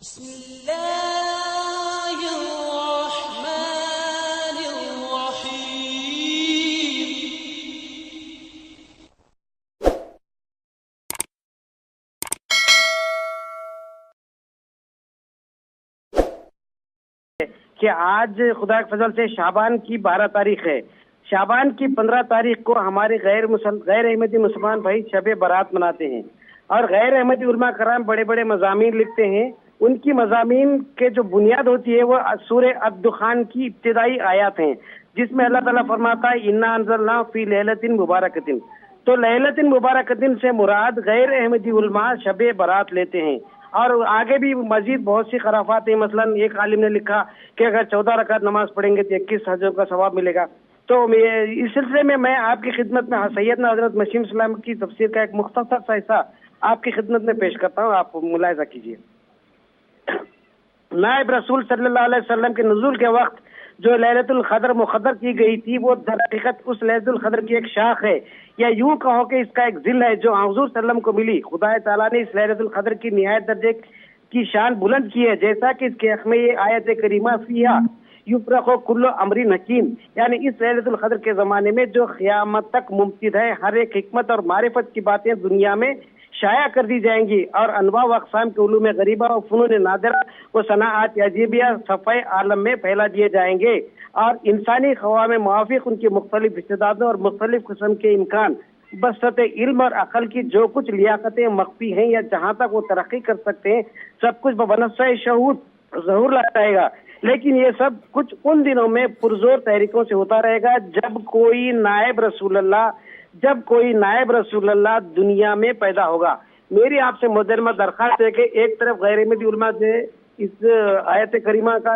بسم الله الرحمن الرحيم. کہ آج خدا کے فضل سے شعبان کی 12 تاریخ ہے. شعبان کی 15 تاریخ کو ہمارے غیر احمدی مسلمان بھائی شب برات مناتے ہیں، اور غیر احمدی علماء کرام بڑے بڑے مضامین لکھتے ہیں. ان کی مضامین کے جو بنیاد ہوتی ہے وہ سورہ الدخان کی ابتدائی آیات ہیں، جس میں اللہ تعالیٰ فرماتا ہے انا انزلناہ فی لیلۃ مبارکۃ. تو لیلۃ مبارکۃ سے مراد غیر احمدی علماء شب برات لیتے ہیں. اور آگے بھی مزید بہت سی خرافات ہیں. مثلا ایک عالم نے لکھا کہ اگر 14 رکعت نماز پڑھیں گے تو 21 حجوں کا ثواب ملے گا. تو اس سلسلے میں آپ کی خدمت میں سیدنا حضرت مسیح السلام کی تفسیر کا ایک مختصر سا حصہ آپ کی خدمت میں پیش کرتا ہوں، آپ ملاحظہ کیجیے. نائب رسول صلی اللہ علیہ وسلم کے نزول کے وقت جو ليلۃ القدر مقدر کی گئی تھی وہ در حقیقت اس ليلۃ القدر کی ایک شاخ ہے، یا یوں کہو کہ اس کا ایک ذل ہے جو حضور صلی اللہ علیہ وسلم کو ملی. خدا تعالیٰ نے اس ليلۃ القدر کی نہایت درجے کی شان بلند کی ہے، جیسا کہ اس کے حق میں یہ آیت کریمہ فیہا یفرق کل امر حکیم، یعنی اس ليلۃ القدر کے زمانے میں جو قیامت تک ممتد ہے ہر ایک حکمت اور معرفت کی باتیں دنیا میں شائع کر دی جائیں گی، اور انواع و اقسام کے علوم غریبہ اور فنون نادرہ و صناعات عجیبیہ صفحہ عالم میں پھیلا دیے جائیں گے، اور انسانی قوام میں موافق ان کی مختلف استعدادوں اور مختلف قسم کے امکان بسط علم اور عقل کی جو کچھ لیاقتیں مخفی ہیں یا جہاں تک وہ ترقی کر سکتے ہیں سب کچھ بنفسہ شہود ظہور لائے گا. لیکن یہ سب کچھ ان دنوں میں پرزور تحریکوں سے ہوتا رہے گا جب کوئی نائب رسول اللہ دنیا میں پیدا ہوگا. میری آپ سے محترمہ درخواست ہے کہ ایک طرف غیر احمدی علماء سے اس آیت کریمہ کا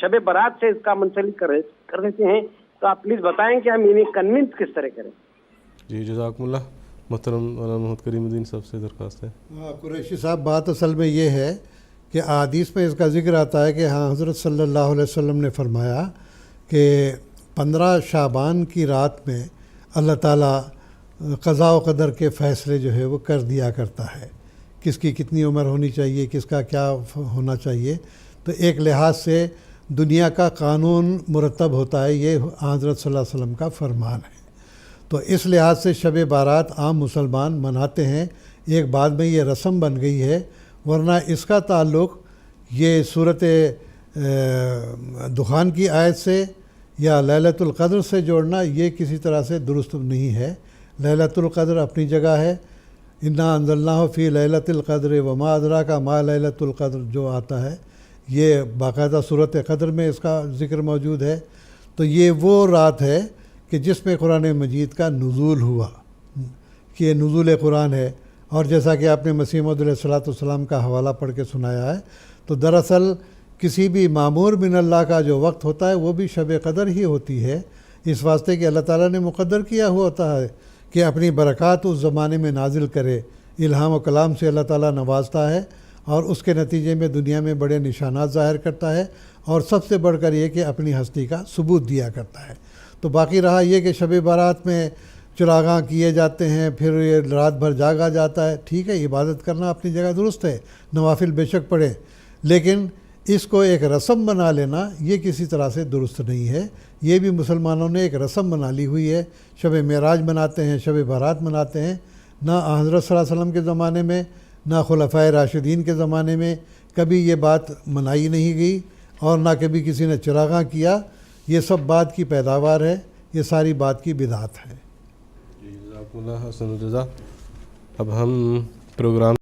شب برات سے اس کا منسلک کر دیتے ہیں، تو آپ پلیز بتائیں کہ ہم انہیں کنونس کس طرح کریں. جی جزاکم اللہ. محترم مولانا محمد کریم الدین صاحب سے درخواست ہے. قریشی صاحب، بات اصل میں یہ ہے کہ احادیث میں اس کا ذکر آتا ہے کہ حضرت صلی اللہ علیہ وسلم نے فرمایا کہ 15 شعبان کی رات میں اللہ تعالیٰ قضاء و قدر کے فیصلے جو ہے وہ کر دیا کرتا ہے، کس کی کتنی عمر ہونی چاہیے، کس کا کیا ہونا چاہیے. تو ایک لحاظ سے دنیا کا قانون مرتب ہوتا ہے، یہ حضرت صلی اللہ علیہ وسلم کا فرمان ہے. تو اس لحاظ سے شب بارات عام مسلمان مناتے ہیں. ایک بعد میں یہ رسم بن گئی ہے، ورنہ اس کا تعلق یہ صورت دخان کی آیت سے یا لیلۃ القدر سے جوڑنا یہ کسی طرح سے درست نہیں ہے. لیلۃ القدر اپنی جگہ ہے، انا انزلناہ فی لیلۃ القدر وما ادراک ما لیلۃ القدر جو آتا ہے یہ باقاعدہ صورت قدر میں اس کا ذکر موجود ہے. تو یہ وہ رات ہے کہ جس میں قرآن مجید کا نزول ہوا، کہ یہ نزول قرآن ہے. اور جیسا کہ آپ نے مسیح موعود علیہ السلام کا حوالہ پڑھ کے سنایا ہے، تو دراصل کسی بھی معمور من اللہ کا جو وقت ہوتا ہے وہ بھی شب قدر ہی ہوتی ہے، اس واسطے کہ اللہ تعالیٰ نے مقدر کیا ہوا ہوتا ہے کہ اپنی برکات اس زمانے میں نازل کرے. الہام و کلام سے اللہ تعالیٰ نوازتا ہے اور اس کے نتیجے میں دنیا میں بڑے نشانات ظاہر کرتا ہے، اور سب سے بڑھ کر یہ کہ اپنی ہستی کا ثبوت دیا کرتا ہے. تو باقی رہا یہ کہ شب بارات میں چراغاں کیے جاتے ہیں، پھر یہ رات بھر جاگا جاتا ہے. ٹھیک ہے، عبادت کرنا اپنی جگہ درست ہے، نوافل بے شک پڑھیں، لیکن اس کو ایک رسم بنا لینا یہ کسی طرح سے درست نہیں ہے. یہ بھی مسلمانوں نے ایک رسم بنا لی ہوئی ہے. شب معراج مناتے ہیں، شب بارات مناتے ہیں. نہ حضرت صلی اللہ علیہ وسلم کے زمانے میں نہ خلفائے راشدین کے زمانے میں کبھی یہ بات منائی نہیں گئی، اور نہ کبھی کسی نے چراغاں کیا. یہ سب بات کی پیداوار ہے، یہ ساری بات کی بدعت ہے. جی جزاکم اللہ حسن الجزا. اب ہم پروگرام